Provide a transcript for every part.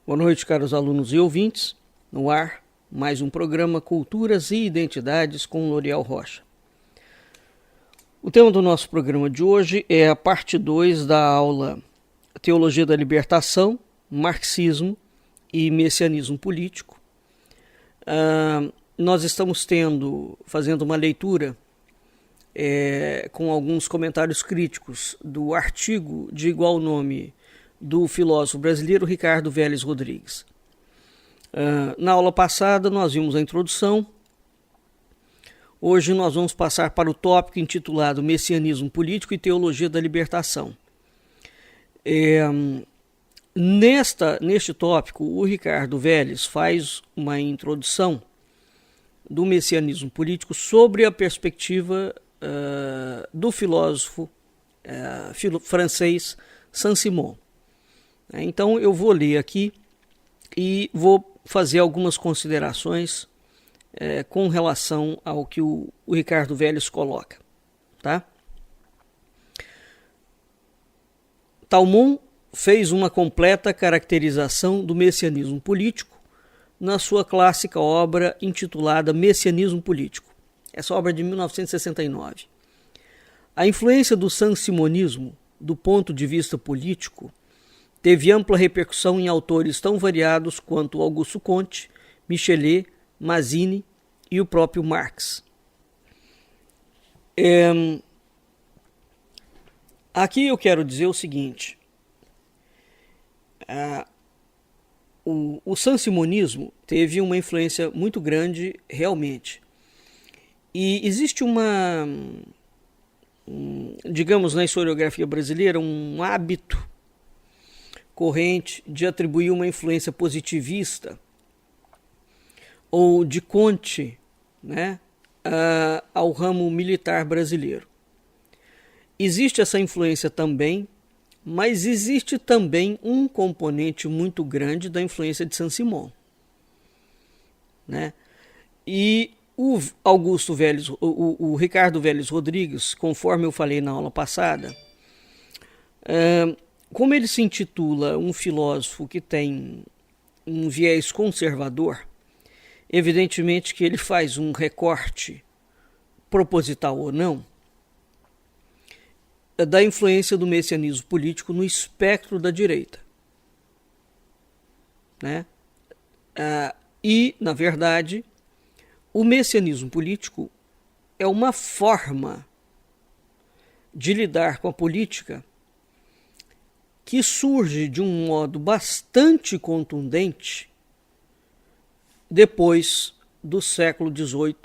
Boa noite, caros alunos e ouvintes. No ar, mais um programa Culturas e Identidades com L'Oreal Rocha. O tema do nosso programa de hoje é a parte 2 da aula Teologia da Libertação, Marxismo e Messianismo Político. Nós estamos fazendo uma leitura com alguns comentários críticos do artigo de igual nome do filósofo brasileiro Ricardo Vélez Rodrigues. Na aula passada nós vimos a introdução. Hoje nós vamos passar para o tópico intitulado Messianismo Político e Teologia da Libertação. Neste tópico, o Ricardo Vélez faz uma introdução do messianismo político sobre a perspectiva do filósofo francês Saint-Simon. Então eu vou ler aqui e vou fazer algumas considerações com relação ao que o Ricardo Vélez coloca. Tá? Talmont fez uma completa caracterização do messianismo político na sua clássica obra intitulada Messianismo Político. Essa obra é de 1969. A influência do saint-simonismo, do ponto de vista político, teve ampla repercussão em autores tão variados quanto Augusto Comte, Michelet, Mazzini e o próprio Marx. Aqui eu quero dizer o seguinte: o saint-simonismo teve uma influência muito grande realmente. E existe digamos na historiografia brasileira, um hábito corrente de atribuir uma influência positivista ou de Comte, ao ramo militar brasileiro. Existe essa influência também, mas existe também um componente muito grande da influência de Saint-Simon. E o Ricardo Vélez Rodrigues, conforme eu falei na aula passada, como ele se intitula um filósofo que tem um viés conservador, evidentemente que ele faz um recorte, proposital ou não, da influência do messianismo político no espectro da direita. E, na verdade, o messianismo político é uma forma de lidar com a política que surge de um modo bastante contundente depois do século XVIII.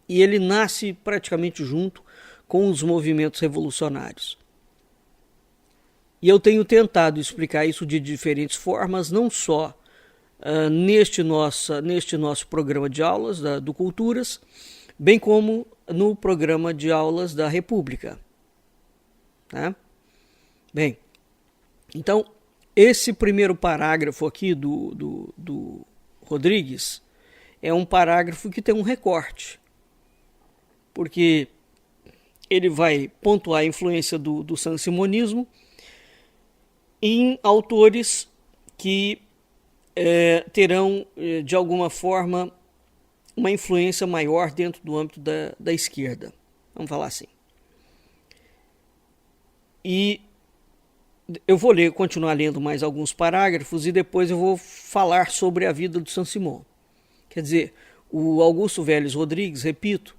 E ele nasce praticamente junto com os movimentos revolucionários. E eu tenho tentado explicar isso de diferentes formas, não só neste nosso programa de aulas do Culturas, bem como no programa de aulas da República. Bem, então esse primeiro parágrafo aqui do Rodrigues é um parágrafo que tem um recorte, porque ele vai pontuar a influência do saint-simonismo em autores que terão, de alguma forma, uma influência maior dentro do âmbito da esquerda. Vamos falar assim. E eu vou continuar lendo mais alguns parágrafos e depois eu vou falar sobre a vida do Saint-Simon. Quer dizer, o Augusto Vélez Rodrigues, repito,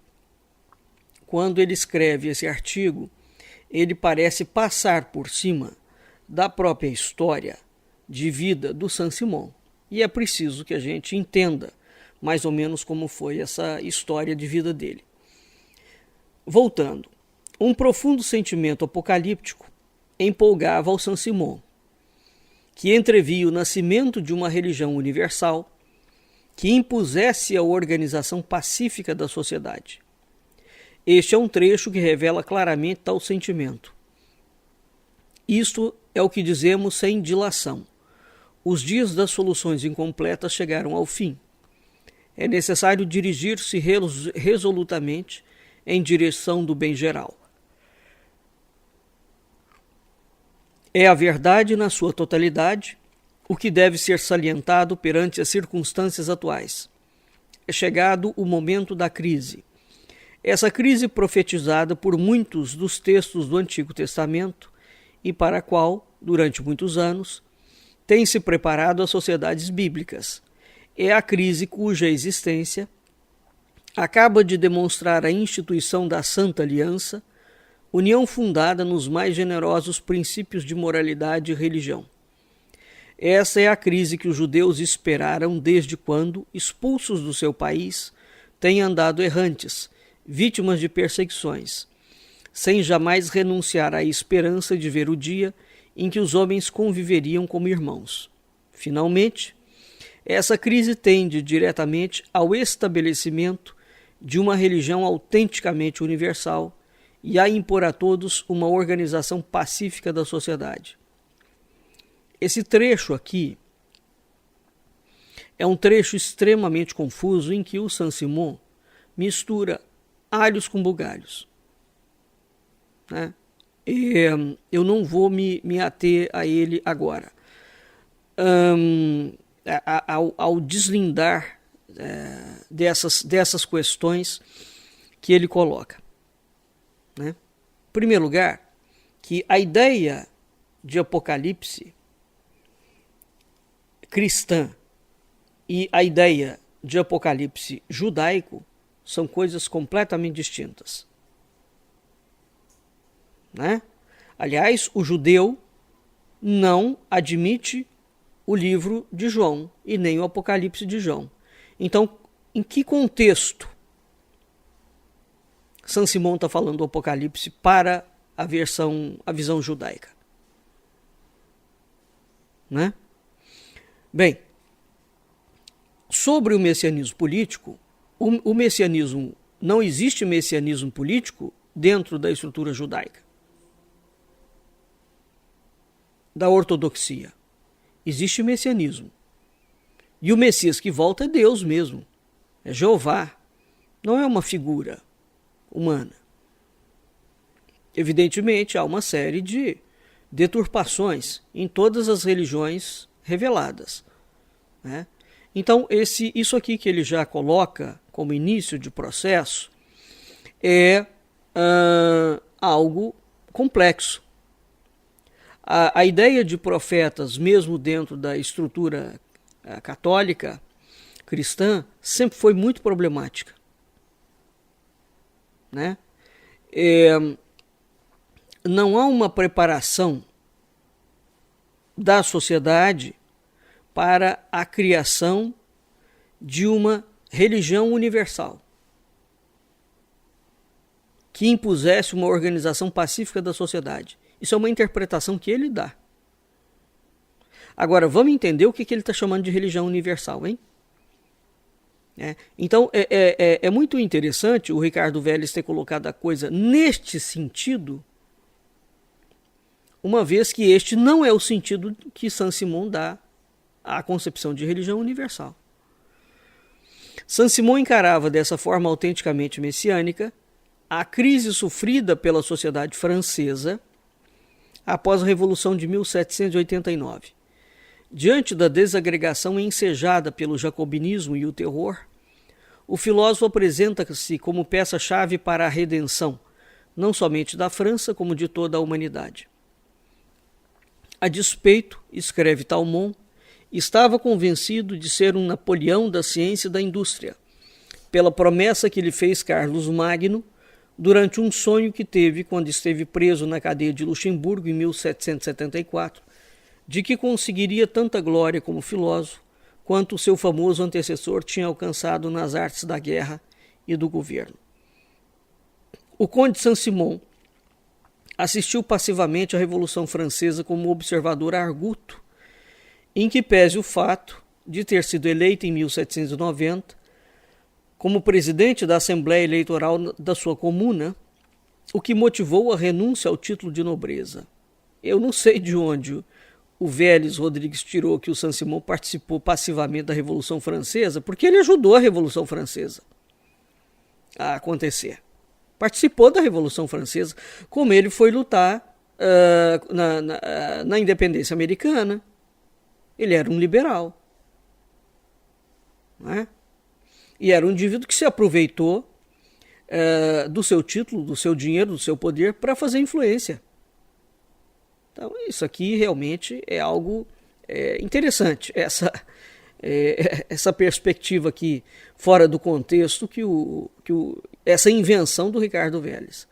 quando ele escreve esse artigo, ele parece passar por cima da própria história de vida do Saint-Simon. E é preciso que a gente entenda mais ou menos como foi essa história de vida dele. Voltando, um profundo sentimento apocalíptico empolgava ao Saint-Simon, que entrevia o nascimento de uma religião universal que impusesse a organização pacífica da sociedade. Este é um trecho que revela claramente tal sentimento. Isto é o que dizemos sem dilação. Os dias das soluções incompletas chegaram ao fim. É necessário dirigir-se resolutamente em direção do bem geral. É a verdade na sua totalidade, o que deve ser salientado perante as circunstâncias atuais. É chegado o momento da crise. Essa crise profetizada por muitos dos textos do Antigo Testamento e para a qual, durante muitos anos, tem se preparado as sociedades bíblicas. É a crise cuja existência acaba de demonstrar a instituição da Santa Aliança, união fundada nos mais generosos princípios de moralidade e religião. Essa é a crise que os judeus esperaram desde quando, expulsos do seu país, têm andado errantes, vítimas de perseguições, sem jamais renunciar à esperança de ver o dia em que os homens conviveriam como irmãos. Finalmente, essa crise tende diretamente ao estabelecimento de uma religião autenticamente universal e a impor a todos uma organização pacífica da sociedade. Esse trecho aqui é um trecho extremamente confuso em que o Saint-Simon mistura alhos com bugalhos, né? Eu não vou me ater a ele agora. Ao deslindar dessas questões que ele coloca, né? Em primeiro lugar, que a ideia de Apocalipse cristã e a ideia de Apocalipse judaico são coisas completamente distintas, né? Aliás, o judeu não admite o livro de João e nem o Apocalipse de João. Então, em que contexto Saint-Simon está falando do Apocalipse para a visão judaica, né? Bem, sobre o messianismo político, o messianismo, não existe messianismo político dentro da estrutura judaica, da ortodoxia. Existe messianismo. E o Messias que volta é Deus mesmo, é Jeová, não é uma figura humana. Evidentemente, há uma série de deturpações em todas as religiões reveladas, né? Então, isso aqui que ele já coloca como início de processo é algo complexo. A ideia de profetas, mesmo dentro da estrutura católica, cristã, sempre foi muito problemática, né? Não há uma preparação da sociedade para a criação de uma religião universal que impusesse uma organização pacífica da sociedade. Isso é uma interpretação que ele dá. Agora, vamos entender o que ele está chamando de religião universal, hein? Então, é muito interessante o Ricardo Vélez ter colocado a coisa neste sentido, uma vez que este não é o sentido que Saint-Simon dá à concepção de religião universal. Saint-Simon encarava dessa forma autenticamente messiânica a crise sofrida pela sociedade francesa após a Revolução de 1789. Diante da desagregação ensejada pelo jacobinismo e o terror, o filósofo apresenta-se como peça-chave para a redenção, não somente da França, como de toda a humanidade. A despeito, escreve Talmont, estava convencido de ser um Napoleão da ciência e da indústria, pela promessa que lhe fez Carlos Magno durante um sonho que teve quando esteve preso na cadeia de Luxemburgo em 1774, de que conseguiria tanta glória como filósofo quanto o seu famoso antecessor tinha alcançado nas artes da guerra e do governo. O conde Saint-Simon assistiu passivamente à Revolução Francesa como observador arguto, em que pese o fato de ter sido eleito em 1790 como presidente da Assembleia Eleitoral da sua comuna, o que motivou a renúncia ao título de nobreza. Eu não sei de onde o Vélez Rodrigues tirou que o Saint-Simon participou passivamente da Revolução Francesa, porque ele ajudou a Revolução Francesa a acontecer. Participou da Revolução Francesa, como ele foi lutar na independência americana. Ele era um liberal. Né? E era um indivíduo que se aproveitou do seu título, do seu dinheiro, do seu poder para fazer influência. Então, isso aqui realmente é algo interessante, essa perspectiva aqui, fora do contexto, essa invenção do Ricardo Vélez.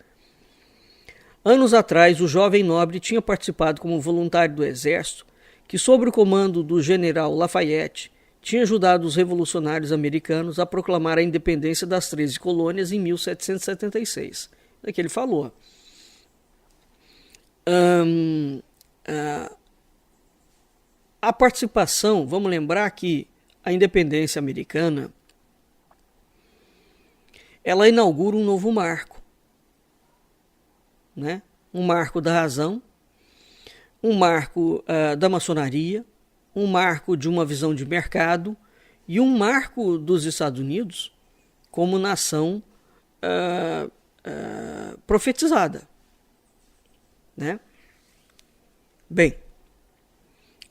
Anos atrás, o jovem nobre tinha participado como voluntário do exército, que, sob o comando do general Lafayette, tinha ajudado os revolucionários americanos a proclamar a independência das 13 colônias em 1776. É que ele falou. A participação, vamos lembrar que a independência americana, ela inaugura um novo marco, né? Um marco da razão, um marco da maçonaria, um marco de uma visão de mercado e um marco dos Estados Unidos como nação profetizada, né? Bem,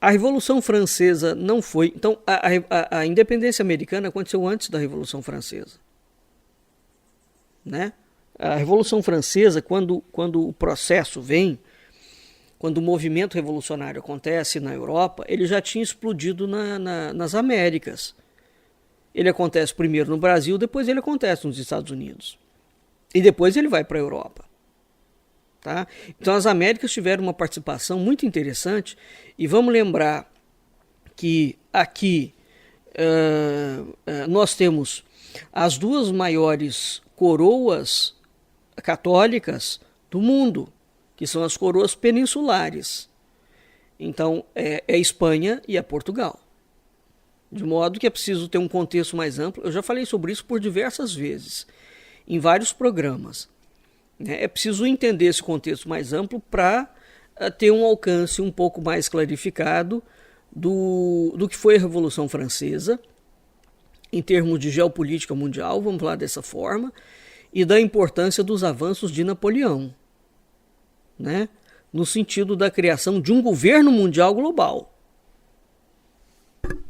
a Revolução Francesa não foi... Então, a independência americana aconteceu antes da Revolução Francesa, né? A Revolução Francesa, quando o processo vem, quando o movimento revolucionário acontece na Europa, ele já tinha explodido nas Américas. Ele acontece primeiro no Brasil, depois ele acontece nos Estados Unidos. E depois ele vai para a Europa. Tá? Então as Américas tiveram uma participação muito interessante, e vamos lembrar que aqui nós temos as duas maiores coroas católicas do mundo, que são as coroas peninsulares. Então é a Espanha e a Portugal. De modo que é preciso ter um contexto mais amplo. Eu já falei sobre isso por diversas vezes, em vários programas. É preciso entender esse contexto mais amplo para ter um alcance um pouco mais clarificado do que foi a Revolução Francesa, em termos de geopolítica mundial, vamos falar dessa forma, e da importância dos avanços de Napoleão, né? No sentido da criação de um governo mundial global.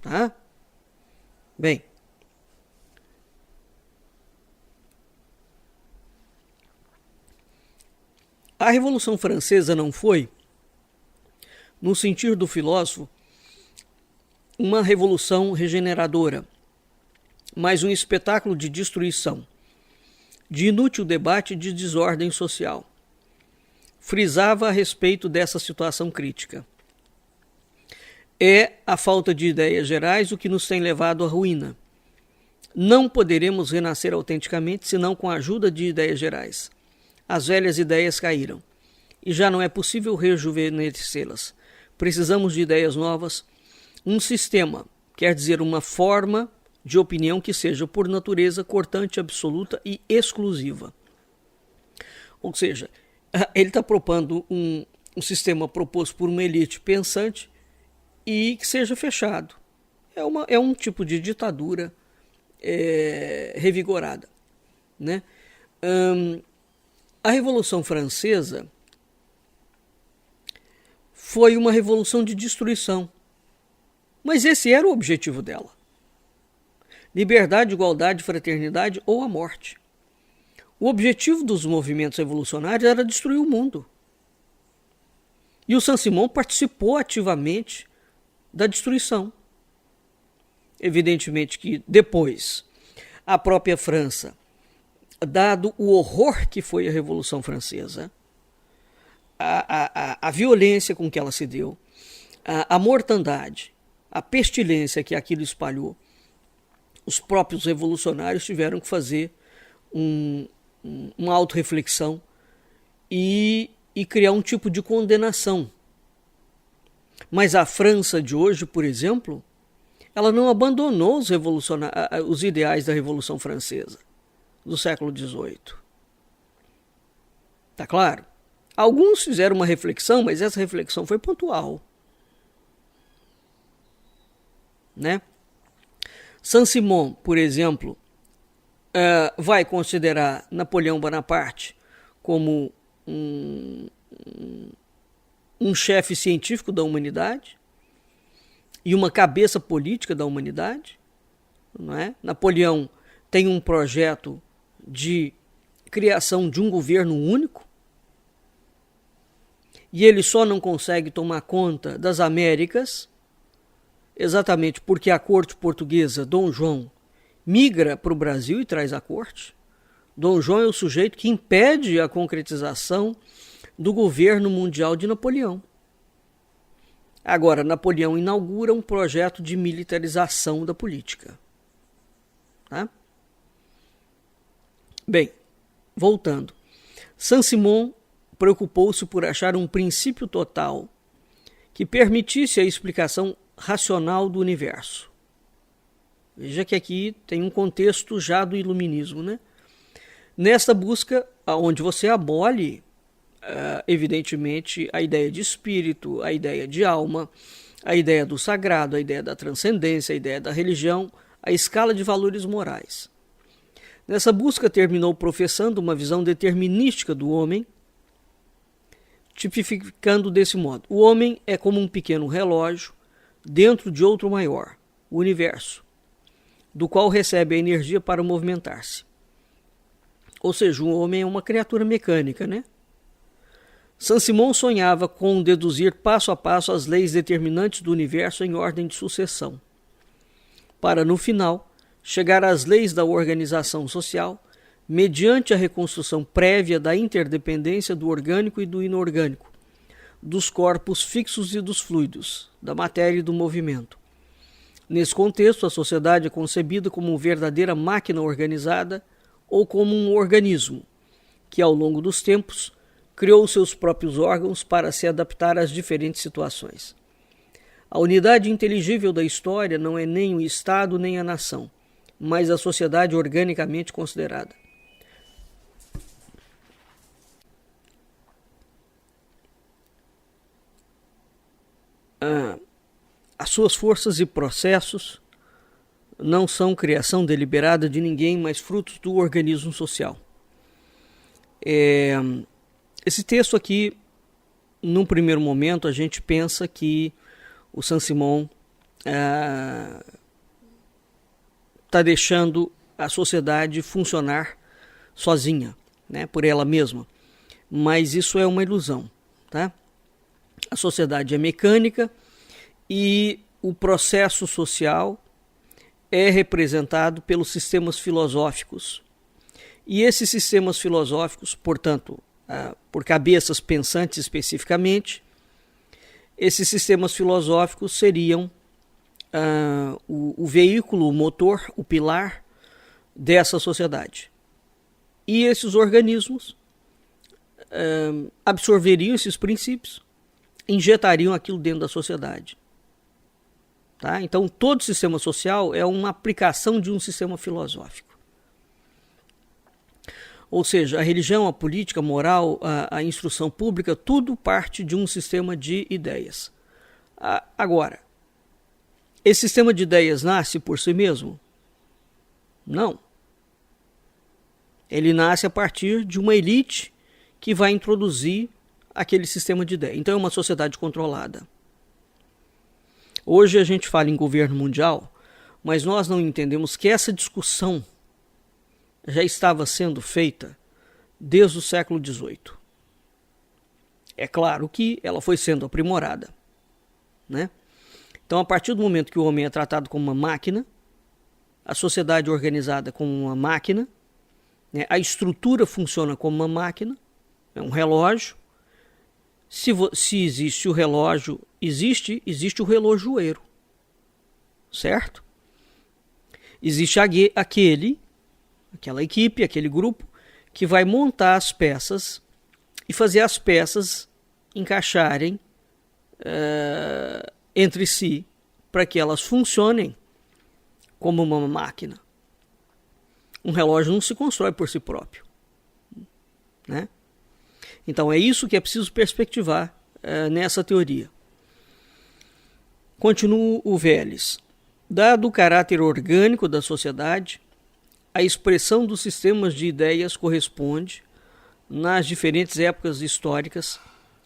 Tá? Bem, a Revolução Francesa não foi, no sentido do filósofo, uma revolução regeneradora, mas um espetáculo de destruição, de inútil debate e de desordem social. Frisava a respeito dessa situação crítica. É a falta de ideias gerais o que nos tem levado à ruína. Não poderemos renascer autenticamente senão com a ajuda de ideias gerais. As velhas ideias caíram, e já não é possível rejuvenescê-las. Precisamos de ideias novas, um sistema, quer dizer, uma forma de opinião que seja, por natureza, cortante, absoluta e exclusiva. Ou seja, ele está propondo um sistema proposto por uma elite pensante e que seja fechado. É um tipo de ditadura revigorada, né? A Revolução Francesa foi uma revolução de destruição, mas esse era o objetivo dela. Liberdade, igualdade, fraternidade ou a morte. O objetivo dos movimentos revolucionários era destruir o mundo. E o Saint-Simon participou ativamente da destruição. Evidentemente que depois a própria França, dado o horror que foi a Revolução Francesa, a violência com que ela se deu, a mortandade, a pestilência que aquilo espalhou, os próprios revolucionários tiveram que fazer uma autorreflexão e criar um tipo de condenação. Mas a França de hoje, por exemplo, ela não abandonou os ideais da Revolução Francesa do século XVIII. Tá claro? Alguns fizeram uma reflexão, mas essa reflexão foi pontual, né? Saint-Simon, por exemplo, vai considerar Napoleão Bonaparte como um um chefe científico da humanidade e uma cabeça política da humanidade, não é? Napoleão tem um projeto de criação de um governo único e ele só não consegue tomar conta das Américas exatamente porque a corte portuguesa, Dom João, migra para o Brasil e traz a corte. Dom João é o sujeito que impede a concretização do governo mundial de Napoleão. Agora, Napoleão inaugura um projeto de militarização da política. Tá? Bem, voltando. Saint-Simon preocupou-se por achar um princípio total que permitisse a explicação racional do universo. Veja que aqui tem um contexto já do iluminismo, né? Nesta busca, onde você abole, evidentemente, a ideia de espírito, a ideia de alma, a ideia do sagrado, a ideia da transcendência, a ideia da religião, a escala de valores morais. Nessa busca terminou professando uma visão determinística do homem, tipificando desse modo: o homem é como um pequeno relógio dentro de outro maior, o universo, do qual recebe a energia para movimentar-se. Ou seja, o homem é uma criatura mecânica, né? Saint-Simon sonhava com deduzir passo a passo as leis determinantes do universo em ordem de sucessão, para, no final, chegar às leis da organização social, mediante a reconstrução prévia da interdependência do orgânico e do inorgânico, dos corpos fixos e dos fluidos, da matéria e do movimento. Nesse contexto, a sociedade é concebida como uma verdadeira máquina organizada ou como um organismo que, ao longo dos tempos, criou seus próprios órgãos para se adaptar às diferentes situações. A unidade inteligível da história não é nem o Estado nem a nação, mas a sociedade organicamente considerada. As suas forças e processos não são criação deliberada de ninguém, mas frutos do organismo social. Esse texto aqui, num primeiro momento, a gente pensa que o Saint-Simon está deixando a sociedade funcionar sozinha, né, por ela mesma. Mas isso é uma ilusão. Tá? A sociedade é mecânica e o processo social é representado pelos sistemas filosóficos. E esses sistemas filosóficos, portanto, por cabeças pensantes especificamente, esses sistemas filosóficos seriam o veículo, o motor, o pilar dessa sociedade. E esses organismos absorveriam esses princípios, injetariam aquilo dentro da sociedade. Tá? Então, todo sistema social é uma aplicação de um sistema filosófico. Ou seja, a religião, a política, a moral, a instrução pública, tudo parte de um sistema de ideias. Agora, esse sistema de ideias nasce por si mesmo? Não. Ele nasce a partir de uma elite que vai introduzir aquele sistema de ideias. Então é uma sociedade controlada. Hoje a gente fala em governo mundial, mas nós não entendemos que essa discussão já estava sendo feita desde o século XVIII. É claro que ela foi sendo aprimorada, né? Então, a partir do momento que o homem é tratado como uma máquina, a sociedade é organizada como uma máquina, né? A estrutura funciona como uma máquina, é um relógio. Se existe o relógio, existe o relojoeiro, certo? Existe aquela equipe, aquele grupo que vai montar as peças e fazer as peças encaixarem entre si para que elas funcionem como uma máquina. Um relógio não se constrói por si próprio, né? Então é isso que é preciso perspectivar nessa teoria. Continua o Vélez. Dado o caráter orgânico da sociedade, a expressão dos sistemas de ideias corresponde, nas diferentes épocas históricas,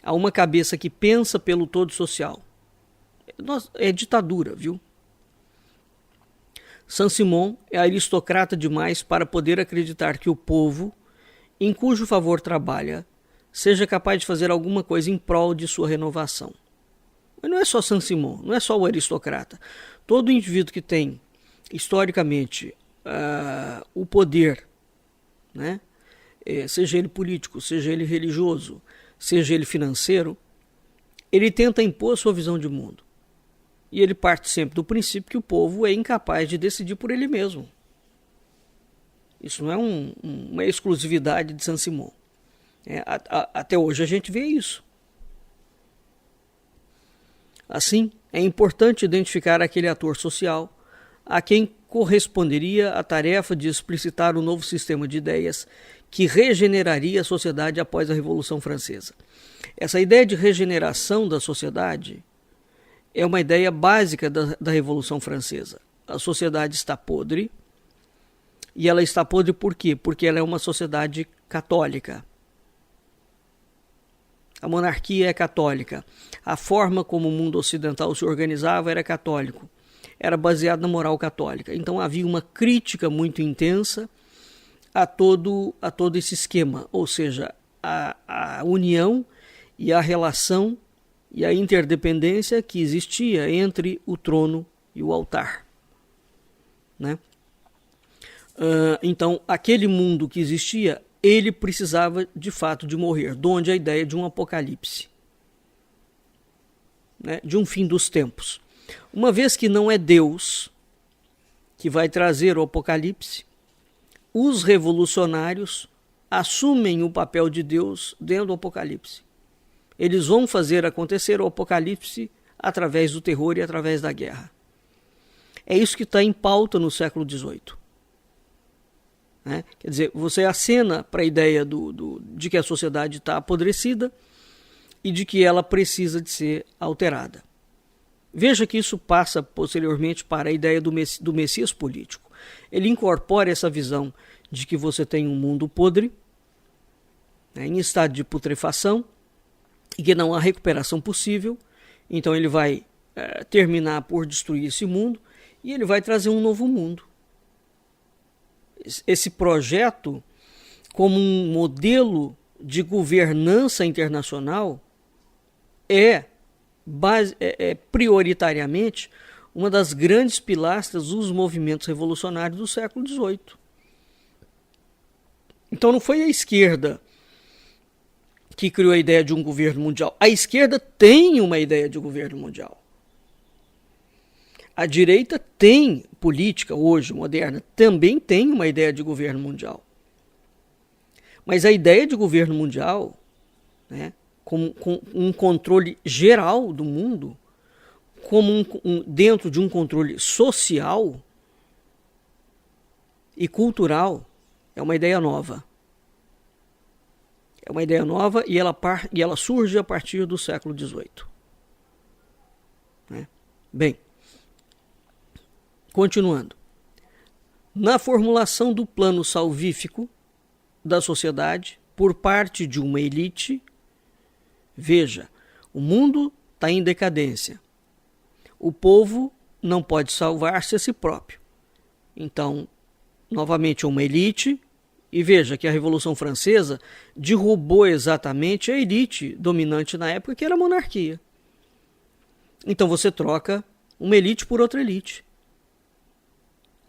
a uma cabeça que pensa pelo todo social. É ditadura, viu? Saint-Simon é aristocrata demais para poder acreditar que o povo, em cujo favor trabalha, seja capaz de fazer alguma coisa em prol de sua renovação. Mas não é só Saint-Simon, não é só o aristocrata. Todo indivíduo que tem, historicamente, o poder, né? Seja ele político, seja ele religioso, seja ele financeiro, ele tenta impor sua visão de mundo. E ele parte sempre do princípio que o povo é incapaz de decidir por ele mesmo. Isso não é uma exclusividade de Saint-Simon. Até hoje a gente vê isso. Assim, é importante identificar aquele ator social a quem corresponderia a tarefa de explicitar o novo sistema de ideias que regeneraria a sociedade após a Revolução Francesa. Essa ideia de regeneração da sociedade é uma ideia básica da Revolução Francesa. A sociedade está podre, e ela está podre por quê? Porque ela é uma sociedade católica. A monarquia é católica. A forma como o mundo ocidental se organizava era católico. Era baseado na moral católica. Então havia uma crítica muito intensa a todo esse esquema, ou seja, a união e a relação e a interdependência que existia entre o trono e o altar, né? Então, aquele mundo que existia, ele precisava de fato de morrer, de onde a ideia de um apocalipse, né? De um fim dos tempos. Uma vez que não é Deus que vai trazer o apocalipse, os revolucionários assumem o papel de Deus dentro do apocalipse. Eles vão fazer acontecer o apocalipse através do terror e através da guerra. É isso que está em pauta no século XVIII. Né? Quer dizer, você acena para a ideia de que a sociedade está apodrecida e de que ela precisa de ser alterada. Veja que isso passa posteriormente para a ideia do Messias político. Ele incorpora essa visão de que você tem um mundo podre, né, em estado de putrefação, e que não há recuperação possível. Então ele vai terminar por destruir esse mundo e ele vai trazer um novo mundo. Esse projeto, como um modelo de governança internacional, é prioritariamente uma das grandes pilastras dos movimentos revolucionários do século XVIII. Então não foi a esquerda que criou a ideia de um governo mundial. A esquerda tem uma ideia de governo mundial. A direita tem política hoje, moderna, também tem uma ideia de governo mundial. Mas a ideia de governo mundial, né, com um controle geral do mundo, como dentro de um controle social e cultural, é uma ideia nova. É uma ideia nova e ela surge a partir do século XVIII. Né? Bem, continuando. Na formulação do plano salvífico da sociedade por parte de uma elite, veja, o mundo está em decadência. O povo não pode salvar-se a si próprio. Então, novamente, uma elite. E veja que a Revolução Francesa derrubou exatamente a elite dominante na época, que era a monarquia. Então você troca uma elite por outra elite.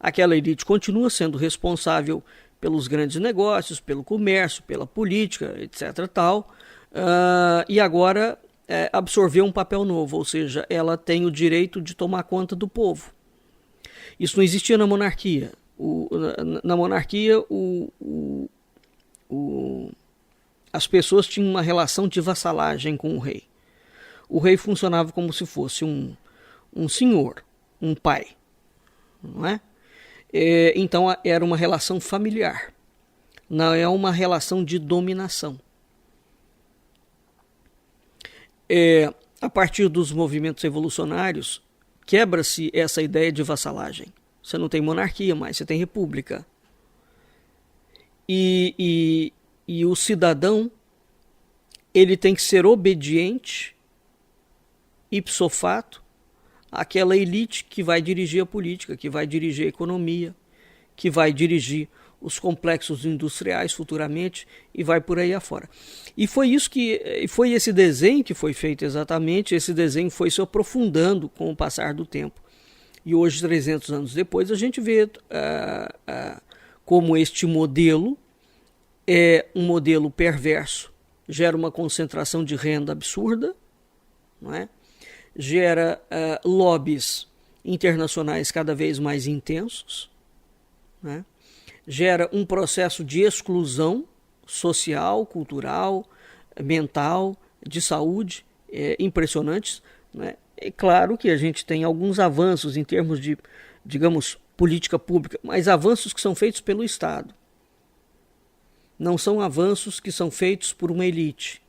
Aquela elite continua sendo responsável pelos grandes negócios, pelo comércio, pela política, etc. E agora absorveu um papel novo, ou seja, ela tem o direito de tomar conta do povo. Isso não existia na monarquia. Na monarquia, as pessoas tinham uma relação de vassalagem com o rei. O rei funcionava como se fosse um senhor, um pai, não é? Então era uma relação familiar, não é uma relação de dominação. A partir dos movimentos revolucionários, quebra-se essa ideia de vassalagem. Você não tem monarquia mais, você tem república. E o cidadão ele tem que ser obediente, ipso facto, àquela elite que vai dirigir a política, que vai dirigir a economia, que vai dirigir os complexos industriais futuramente e vai por aí afora. E foi esse desenho que foi feito exatamente, esse desenho foi se aprofundando com o passar do tempo. E hoje, 300 anos depois, a gente vê como este modelo é um modelo perverso, gera uma concentração de renda absurda, não é? Gera lobbies internacionais cada vez mais intensos, né? Gera um processo de exclusão social, cultural, mental, de saúde impressionantes, né? É claro que a gente tem alguns avanços em termos de, digamos, política pública, mas avanços que são feitos pelo Estado. Não são avanços que são feitos por uma elite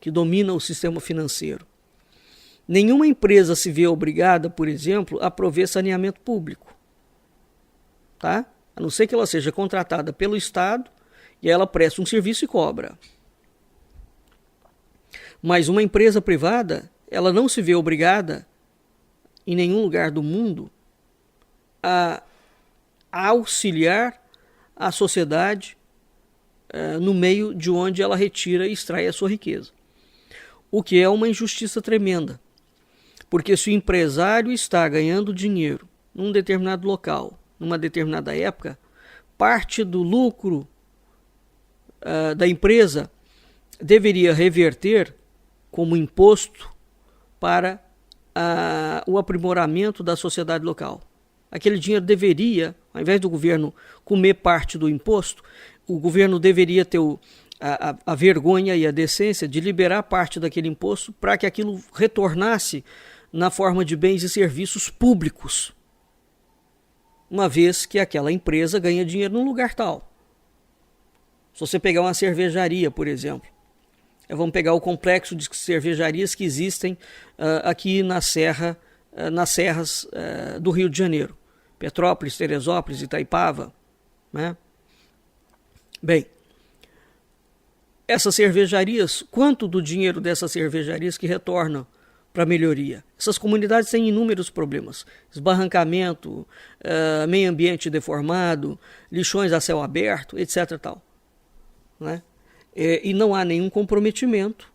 que domina o sistema financeiro. Nenhuma empresa se vê obrigada, por exemplo, a prover saneamento público, tá? A não ser que ela seja contratada pelo Estado e ela presta um serviço e cobra. Mas uma empresa privada, ela não se vê obrigada, em nenhum lugar do mundo, a auxiliar a sociedade no meio de onde ela retira e extrai a sua riqueza. O que é uma injustiça tremenda. Porque se o empresário está ganhando dinheiro num determinado local, numa determinada época, parte do lucro da empresa deveria reverter como imposto para o aprimoramento da sociedade local. Aquele dinheiro deveria, ao invés do governo comer parte do imposto, o governo deveria ter a vergonha e a decência de liberar parte daquele imposto para que aquilo retornasse na forma de bens e serviços públicos, uma vez que aquela empresa ganha dinheiro num lugar tal. Se você pegar uma cervejaria, por exemplo, vamos pegar o complexo de cervejarias que existem aqui nas serras do Rio de Janeiro, Petrópolis, Teresópolis, Itaipava, né? Bem, essas cervejarias, quanto do dinheiro dessas cervejarias que retornam para a melhoria? Essas comunidades têm inúmeros problemas: esbarrancamento, meio ambiente deformado, lixões a céu aberto, etc. Tal, né? E não há nenhum comprometimento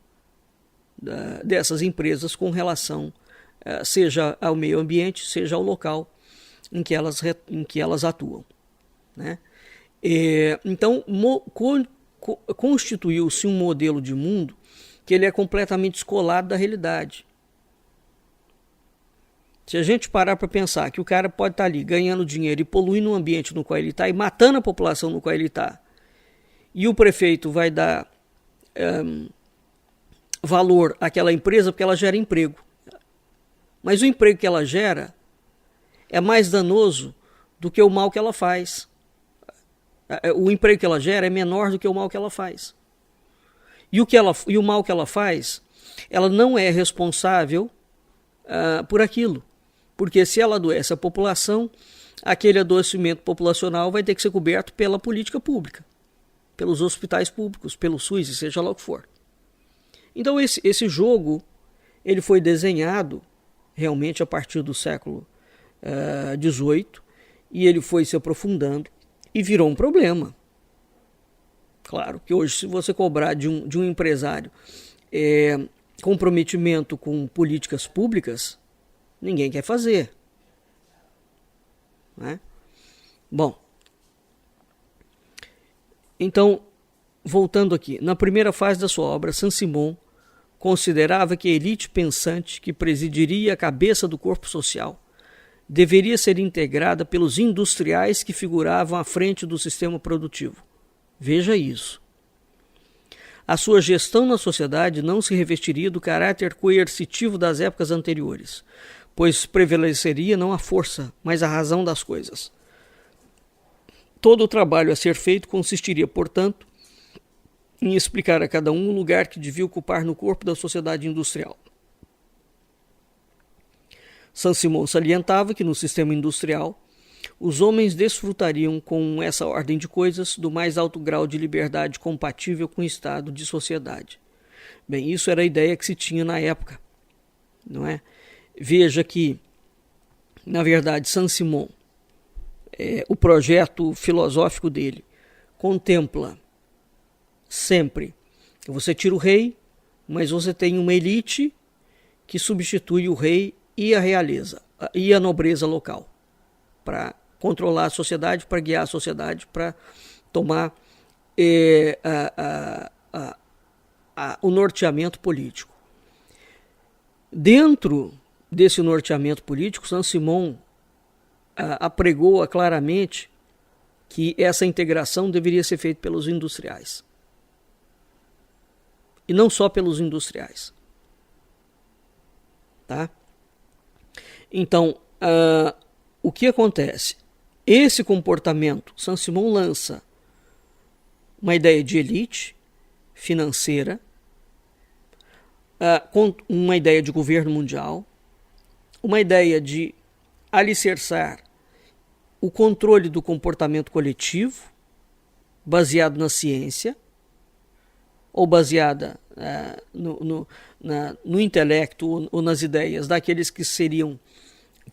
dessas empresas com relação, seja ao meio ambiente, seja ao local em que elas atuam, né? Então, constituiu-se um modelo de mundo que ele é completamente descolado da realidade. Se a gente parar para pensar que o cara pode estar ali ganhando dinheiro e poluindo o ambiente no qual ele está e matando a população no qual ele está, e o prefeito vai dar valor àquela empresa porque ela gera emprego. Mas o emprego que ela gera é mais danoso do que o mal que ela faz. O emprego que ela gera é menor do que o mal que ela faz. E o mal que ela faz, ela não é responsável por aquilo. Porque se ela adoece a população, aquele adoecimento populacional vai ter que ser coberto pela política pública, pelos hospitais públicos, pelo SUS, e seja lá o que for. Então esse jogo ele foi desenhado realmente a partir do século XVIII e ele foi se aprofundando e virou um problema. Claro que hoje, se você cobrar de um empresário comprometimento com políticas públicas, ninguém quer fazer, né? Bom, então, voltando aqui, na primeira fase da sua obra, Saint-Simon considerava que a elite pensante que presidiria a cabeça do corpo social deveria ser integrada pelos industriais que figuravam à frente do sistema produtivo. Veja isso. A sua gestão na sociedade não se revestiria do caráter coercitivo das épocas anteriores, pois prevaleceria não a força, mas a razão das coisas. Todo o trabalho a ser feito consistiria, portanto, em explicar a cada um o lugar que devia ocupar no corpo da sociedade industrial. Saint-Simon salientava que no sistema industrial os homens desfrutariam com essa ordem de coisas do mais alto grau de liberdade compatível com o estado de sociedade. Bem, isso era a ideia que se tinha na época, não é? Veja que, na verdade, Saint-Simon, o projeto filosófico dele, contempla sempre que você tira o rei, mas você tem uma elite que substitui o rei e a realeza e a nobreza local para controlar a sociedade, para guiar a sociedade, para tomar o norteamento político. Dentro desse norteamento político, Saint-Simon apregoa claramente que essa integração deveria ser feita pelos industriais. E não só pelos industriais. Tá? Então, o que acontece? Esse comportamento, Saint-Simon lança uma ideia de elite financeira, com uma ideia de governo mundial, uma ideia de alicerçar o controle do comportamento coletivo, baseado na ciência, ou baseada no intelecto ou nas ideias daqueles que seriam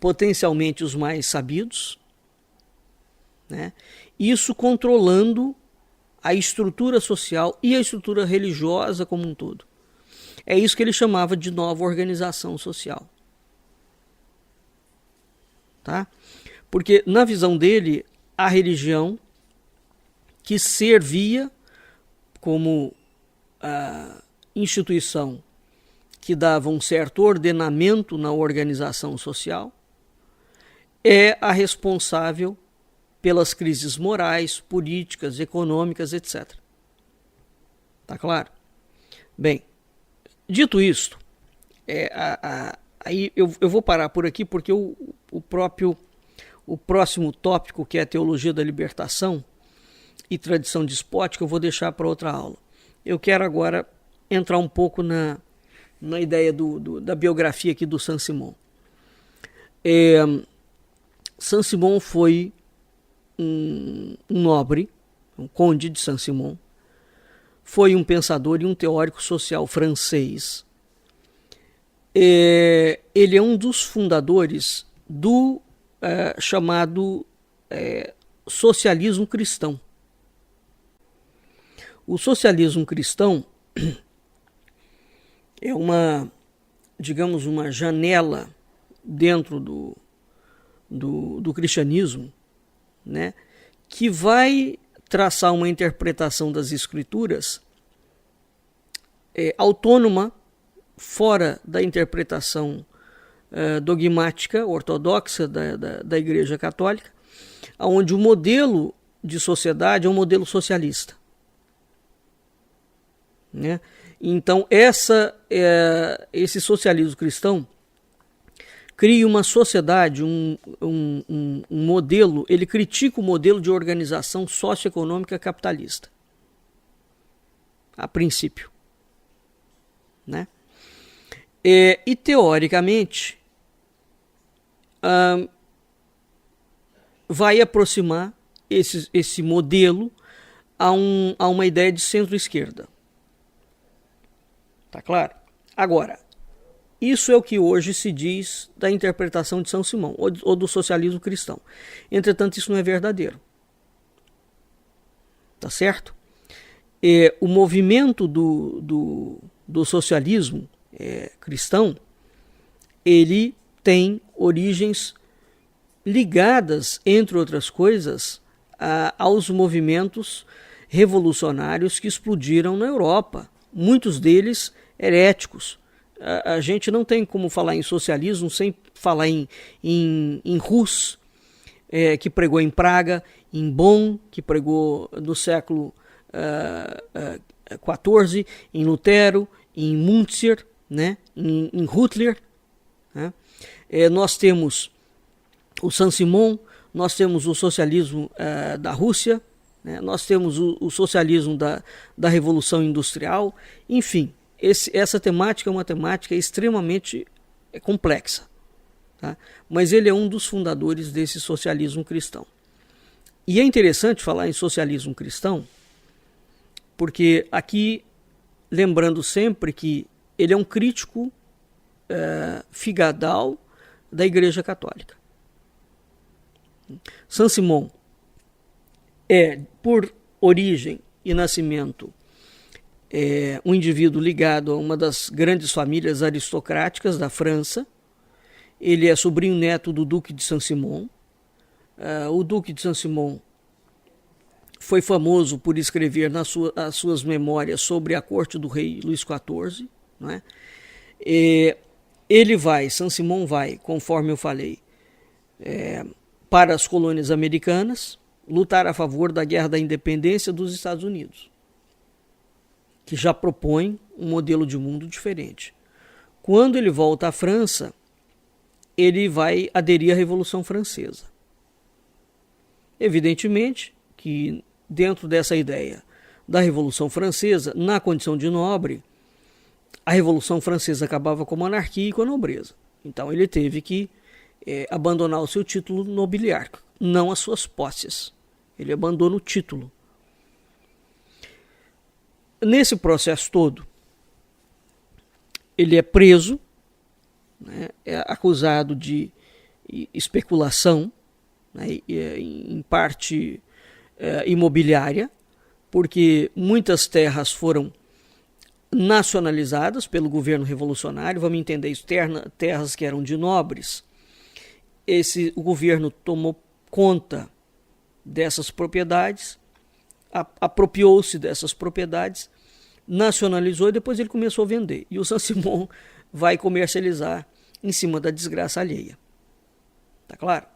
potencialmente os mais sabidos, né? Isso controlando a estrutura social e a estrutura religiosa como um todo. É isso que ele chamava de nova organização social. Tá? Porque, na visão dele, a religião que servia como instituição que dava um certo ordenamento na organização social é a responsável pelas crises morais, políticas, econômicas, etc. Tá claro? Bem, dito isto, aí eu vou parar por aqui porque o próximo tópico, que é a teologia da libertação e tradição despótica, eu vou deixar para outra aula. Eu quero agora entrar um pouco na ideia da biografia aqui do Saint-Simon. Saint-Simon foi um nobre, um conde de Saint-Simon, foi um pensador e um teórico social francês. Ele é um dos fundadores do chamado socialismo cristão. O socialismo cristão é uma janela dentro do cristianismo, né, que vai traçar uma interpretação das escrituras autônoma, fora da interpretação dogmática ortodoxa da Igreja Católica, onde o modelo de sociedade é um modelo socialista. Né? Então, esse socialismo cristão cria uma sociedade, um modelo, ele critica o modelo de organização socioeconômica capitalista, a princípio. Né? E teoricamente, vai aproximar esse modelo a uma ideia de centro-esquerda. Tá claro? Agora, isso é o que hoje se diz da interpretação de Saint-Simon, ou do socialismo cristão. Entretanto, isso não é verdadeiro. Tá certo? O movimento do socialismo cristão, ele tem origens ligadas, entre outras coisas, aos movimentos revolucionários que explodiram na Europa. Muitos deles heréticos. A gente não tem como falar em socialismo sem falar em Hus, que pregou em Praga, em Bonn, que pregou no século XIV, em Lutero, em Munzer, né, em Hutler. Né? Nós temos o Saint-Simon, nós temos o socialismo da Rússia, né? Nós temos o socialismo da Revolução Industrial, enfim. Essa temática é uma temática extremamente complexa, tá? Mas ele é um dos fundadores desse socialismo cristão. E é interessante falar em socialismo cristão, porque aqui lembrando sempre que ele é um crítico figadal da Igreja Católica. Saint-Simon é, por origem e nascimento, um indivíduo ligado a uma das grandes famílias aristocráticas da França. Ele é sobrinho neto do Duque de Saint-Simon. O Duque de Saint-Simon foi famoso por escrever as suas memórias sobre a corte do rei Luís XIV. Não é? Saint-Simon vai, conforme eu falei, para as colônias americanas, lutar a favor da Guerra da Independência dos Estados Unidos, que já propõe um modelo de mundo diferente. Quando ele volta à França, ele vai aderir à Revolução Francesa. Evidentemente que dentro dessa ideia da Revolução Francesa, na condição de nobre, a Revolução Francesa acabava com a monarquia e com a nobreza. Então ele teve que abandonar o seu título nobiliário, não as suas posses. Ele abandona o título. Nesse processo todo, ele é preso, né, é acusado de especulação, né, em parte imobiliária, porque muitas terras foram nacionalizadas pelo governo revolucionário. Vamos entender isso, terras que eram de nobres. O governo tomou conta dessas propriedades, apropriou-se dessas propriedades, nacionalizou e depois ele começou a vender. E o Saint-Simon vai comercializar em cima da desgraça alheia. Tá claro?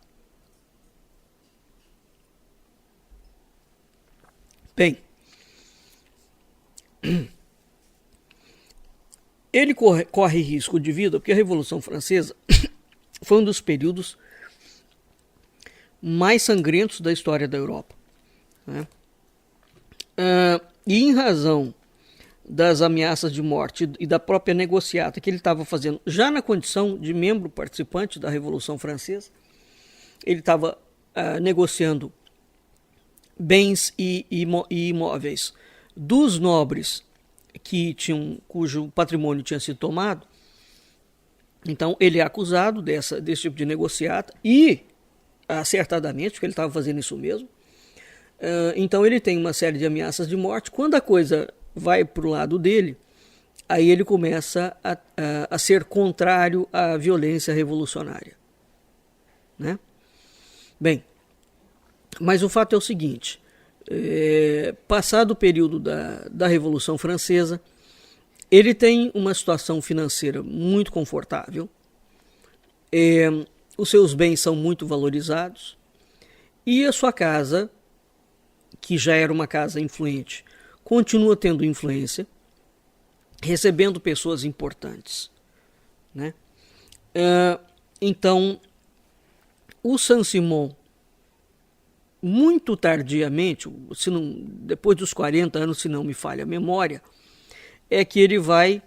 Bem, ele corre risco de vida porque a Revolução Francesa foi um dos períodos mais sangrentos da história da Europa, né? E em razão das ameaças de morte e da própria negociata que ele estava fazendo, já na condição de membro participante da Revolução Francesa, ele estava negociando bens e imóveis dos nobres cujo patrimônio tinha sido tomado. Então ele é acusado desse tipo de negociata e, acertadamente, porque ele estava fazendo isso mesmo. Então ele tem uma série de ameaças de morte. Quando a coisa vai para o lado dele, aí ele começa a ser contrário à violência revolucionária, né? Bem, mas o fato é o seguinte, passado o período da Revolução Francesa, ele tem uma situação financeira muito confortável, os seus bens são muito valorizados e a sua casa, que já era uma casa influente, continua tendo influência, recebendo pessoas importantes, né? Então, o Saint-Simon, muito tardiamente, depois dos 40 anos, se não me falha a memória, é que ele vai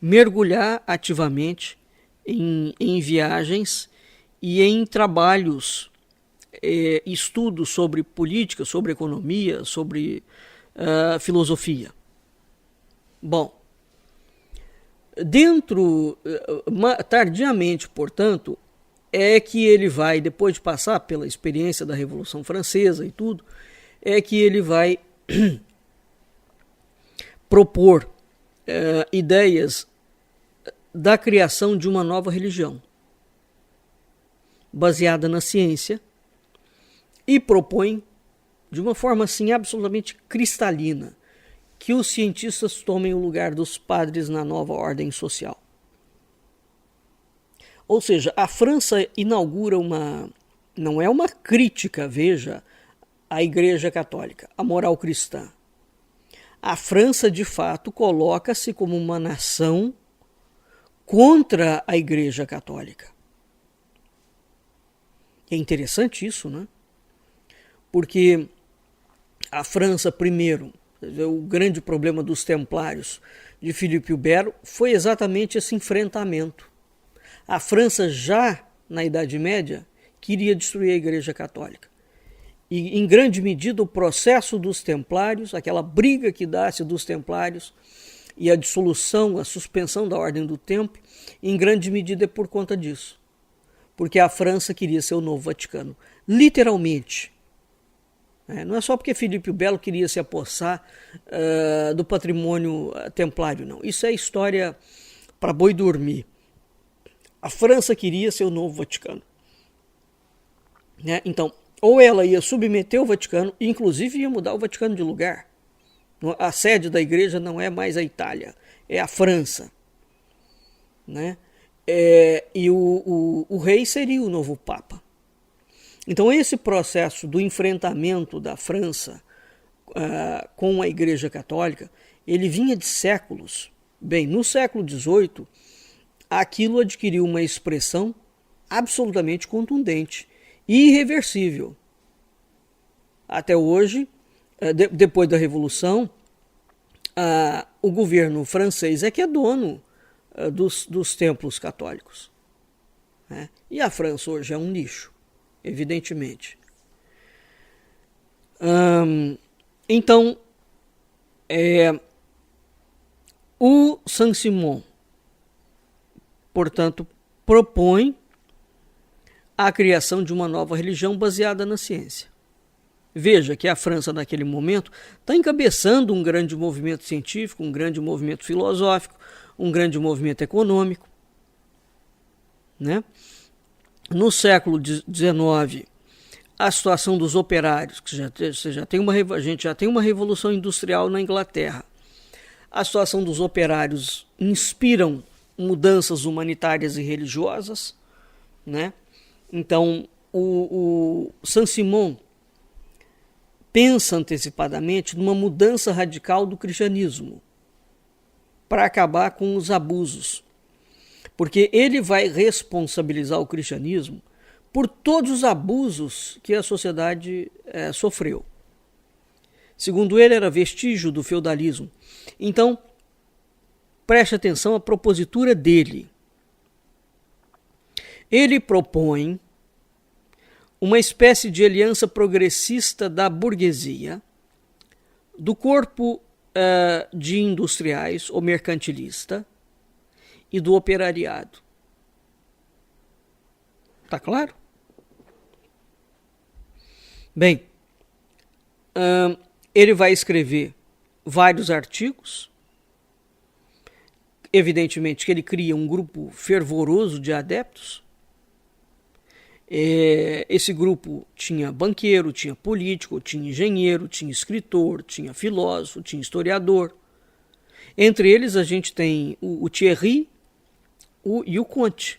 mergulhar ativamente em viagens e em trabalhos, estudos sobre política, sobre economia, sobre filosofia. Bom, tardiamente, portanto, é que ele vai, depois de passar pela experiência da Revolução Francesa e tudo, é que ele vai propor ideias da criação de uma nova religião, baseada na ciência, e propõe, de uma forma assim absolutamente cristalina, que os cientistas tomem o lugar dos padres na nova ordem social. Ou seja, a França inaugura não é uma crítica, veja, à Igreja Católica, à moral cristã. A França, de fato, coloca-se como uma nação contra a Igreja Católica. É interessante isso, né? Porque a França, primeiro, o grande problema dos templários de Filipe o Belo foi exatamente esse enfrentamento. A França, já na Idade Média, queria destruir a Igreja Católica. e, em grande medida, o processo dos templários, aquela briga que dá-se dos templários e a dissolução, a suspensão da Ordem do Templo, em grande medida é por conta disso. Porque a França queria ser o novo Vaticano. Literalmente. Não é só porque Filipe o Belo queria se apossar do patrimônio templário, não. Isso é história para boi dormir. A França queria ser o novo Vaticano. Então, ou ela ia submeter o Vaticano, inclusive ia mudar o Vaticano de lugar. A sede da igreja não é mais a Itália, é a França. E o rei seria o novo Papa. Então esse processo do enfrentamento da França com a Igreja Católica, ele vinha de séculos. Bem, no século XVIII, aquilo adquiriu uma expressão absolutamente contundente e irreversível. Até hoje, depois da Revolução, o governo francês é que é dono dos templos católicos. E a França hoje é um lixo, evidentemente. Então, o Saint-Simon, portanto, propõe a criação de uma nova religião baseada na ciência. Veja que a França, naquele momento, está encabeçando um grande movimento científico, um grande movimento filosófico, um grande movimento econômico. No século XIX, a situação dos operários, que a gente já tem uma revolução industrial na Inglaterra. A situação dos operários inspiram mudanças humanitárias e religiosas. Então, o Saint-Simon pensa antecipadamente numa mudança radical do cristianismo para acabar com os abusos. Porque ele vai responsabilizar o cristianismo por todos os abusos que a sociedade sofreu. Segundo ele, era vestígio do feudalismo. Então, preste atenção à propositura dele. Ele propõe uma espécie de aliança progressista da burguesia, do corpo de industriais ou mercantilista e do operariado. Tá claro? Bem, ele vai escrever vários artigos. Evidentemente que ele cria um grupo fervoroso de adeptos. Esse grupo tinha banqueiro, tinha político, tinha engenheiro, tinha escritor, tinha filósofo, tinha historiador. Entre eles a gente tem o Thierry e o Comte,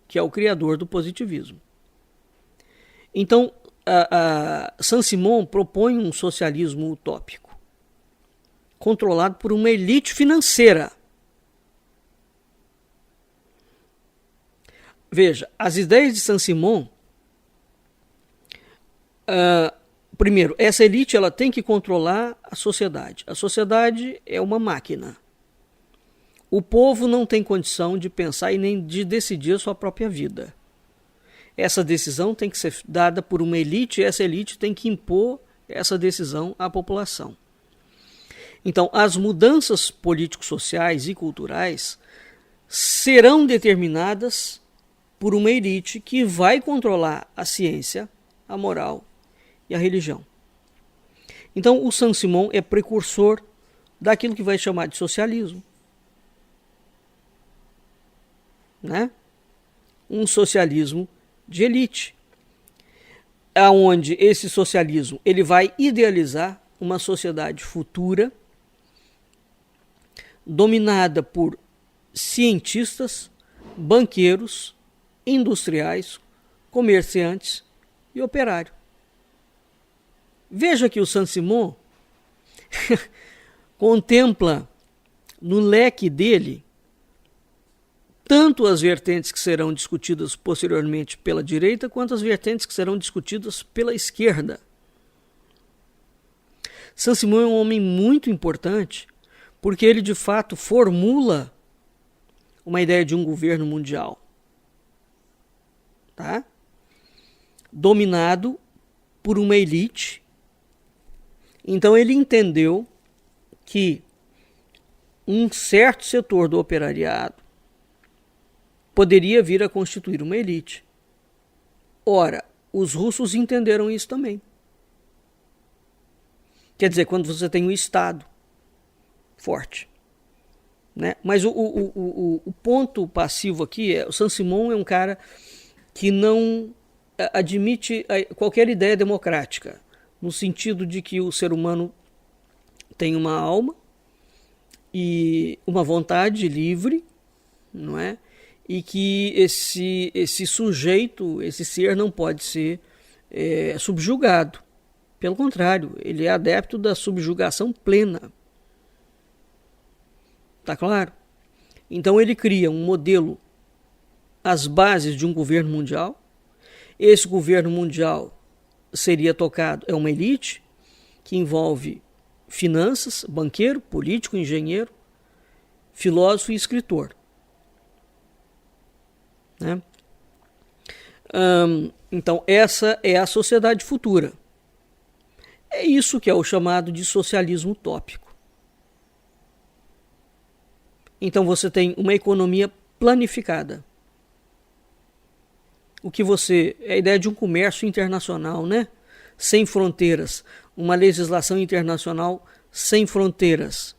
que é o criador do positivismo. Então, Saint-Simon propõe um socialismo utópico, controlado por uma elite financeira. Veja, as ideias de Saint-Simon, primeiro, essa elite ela tem que controlar a sociedade. A sociedade é uma máquina. O povo não tem condição de pensar e nem de decidir a sua própria vida. Essa decisão tem que ser dada por uma elite e essa elite tem que impor essa decisão à população. Então, as mudanças político-sociais e culturais serão determinadas por uma elite que vai controlar a ciência, a moral e a religião. Então, o Saint-Simon é precursor daquilo que vai chamar de socialismo. Um socialismo de elite, aonde esse socialismo ele vai idealizar uma sociedade futura dominada por cientistas, banqueiros, industriais, comerciantes e operários. Veja que o Saint-Simon contempla no leque dele tanto as vertentes que serão discutidas posteriormente pela direita, quanto as vertentes que serão discutidas pela esquerda. Saint-Simon é um homem muito importante, porque ele de fato formula uma ideia de um governo mundial, dominado por uma elite. Então ele entendeu que um certo setor do operariado poderia vir a constituir uma elite. Ora, os russos entenderam isso também. Quer dizer, quando você tem um Estado forte. Né? Mas o ponto passivo aqui é: o Saint-Simon é um cara que não admite qualquer ideia democrática, no sentido de que o ser humano tem uma alma e uma vontade livre, não é? E que esse sujeito, esse ser, não pode ser subjugado. Pelo contrário, ele é adepto da subjugação plena. Tá claro? Então ele cria um modelo, as bases de um governo mundial. Esse governo mundial seria tocado, é uma elite que envolve finanças, banqueiro, político, engenheiro, filósofo e escritor. Né? Então essa é a sociedade futura. É isso que é o chamado de socialismo utópico. Então você tem uma economia planificada. O que é a ideia de um comércio internacional, né? Sem fronteiras, uma legislação internacional sem fronteiras.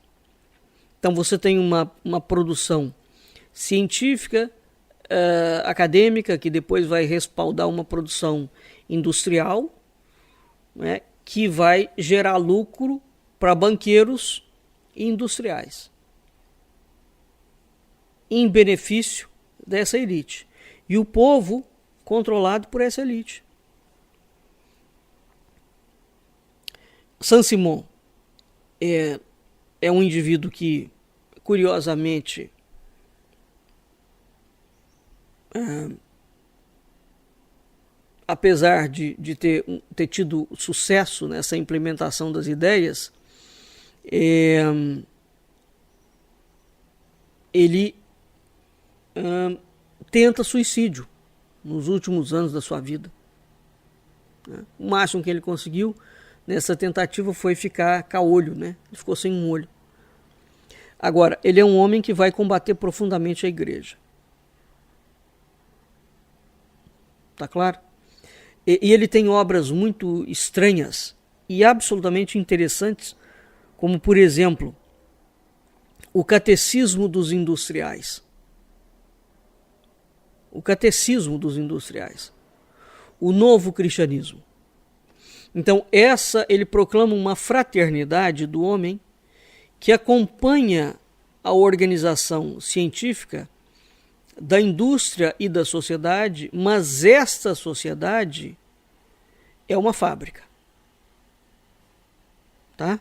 Então você tem uma produção científica, acadêmica, que depois vai respaldar uma produção industrial, né, que vai gerar lucro para banqueiros e industriais, em benefício dessa elite. E o povo controlado por essa elite. Saint-Simon é um indivíduo que, curiosamente, apesar de ter tido sucesso nessa implementação das ideias, ele tenta suicídio nos últimos anos da sua vida. O máximo que ele conseguiu nessa tentativa foi ficar caolho, né? Ele ficou sem um olho. Agora, ele é um homem que vai combater profundamente a igreja. Tá claro? E ele tem obras muito estranhas e absolutamente interessantes, como, por exemplo, o Catecismo dos Industriais. O Catecismo dos Industriais. O Novo Cristianismo. Então, ele proclama uma fraternidade do homem que acompanha a organização científica da indústria e da sociedade, mas esta sociedade é uma fábrica. Tá?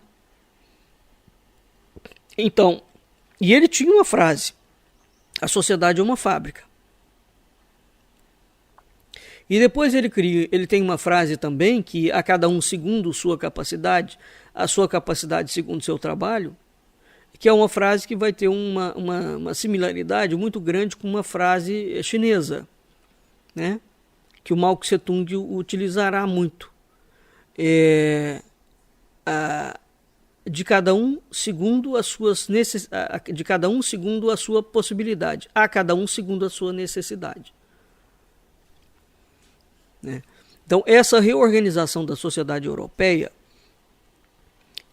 Então, e ele tinha uma frase: a sociedade é uma fábrica. E depois ele tem uma frase também, que a cada um segundo sua capacidade, a sua capacidade segundo seu trabalho, que é uma frase que vai ter uma similaridade muito grande com uma frase chinesa, né? Que o Mao Tse Tung utilizará muito. De cada um segundo as suas de cada um segundo a sua possibilidade, a cada um segundo a sua necessidade. Né? Então, essa reorganização da sociedade europeia,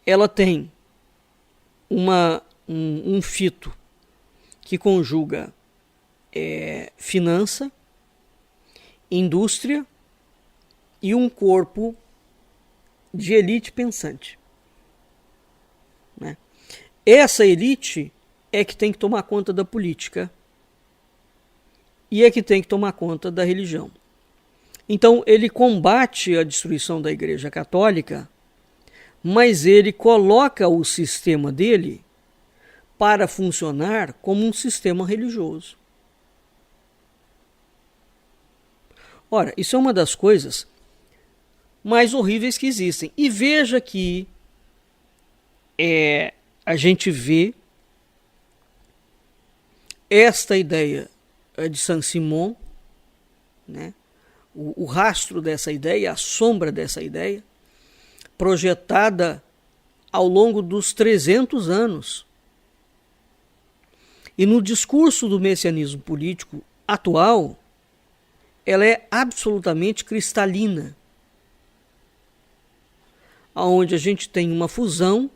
ela tem um fito que conjuga finança, indústria e um corpo de elite pensante. Né? Essa elite é que tem que tomar conta da política e é que tem que tomar conta da religião. Então ele combate a destruição da Igreja Católica, mas ele coloca o sistema dele para funcionar como um sistema religioso. Ora, isso é uma das coisas mais horríveis que existem. E veja que a gente vê esta ideia de Saint-Simon, né, o rastro dessa ideia, a sombra dessa ideia, projetada ao longo dos 300 anos. E no discurso do messianismo político atual, ela é absolutamente cristalina, onde a gente tem uma fusão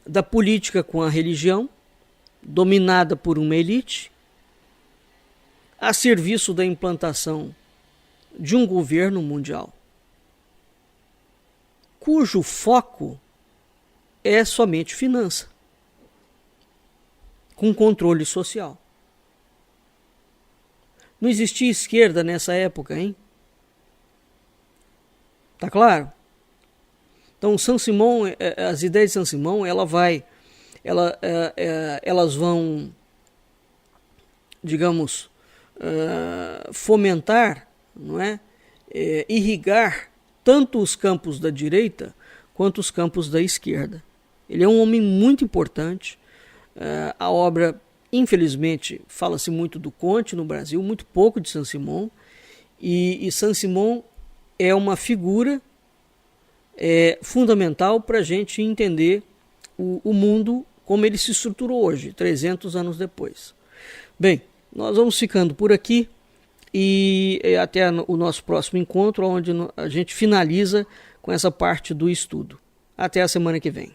da política com a religião, dominada por uma elite, a serviço da implantação de um governo mundial, cujo foco é somente finança, com controle social. Não existia esquerda nessa época, hein? Tá claro? Então, Saint-Simon, as ideias de Saint-Simon, elas vão, digamos, fomentar, não é? Irrigar tanto os campos da direita quanto os campos da esquerda. Ele é um homem muito importante. A obra, infelizmente, fala-se muito do Comte no Brasil, muito pouco de Saint-Simon, e Saint-Simon é uma figura fundamental para a gente entender o mundo como ele se estruturou hoje, 300 anos depois. Bem, nós vamos ficando por aqui e até o nosso próximo encontro, onde a gente finaliza com essa parte do estudo. Até a semana que vem.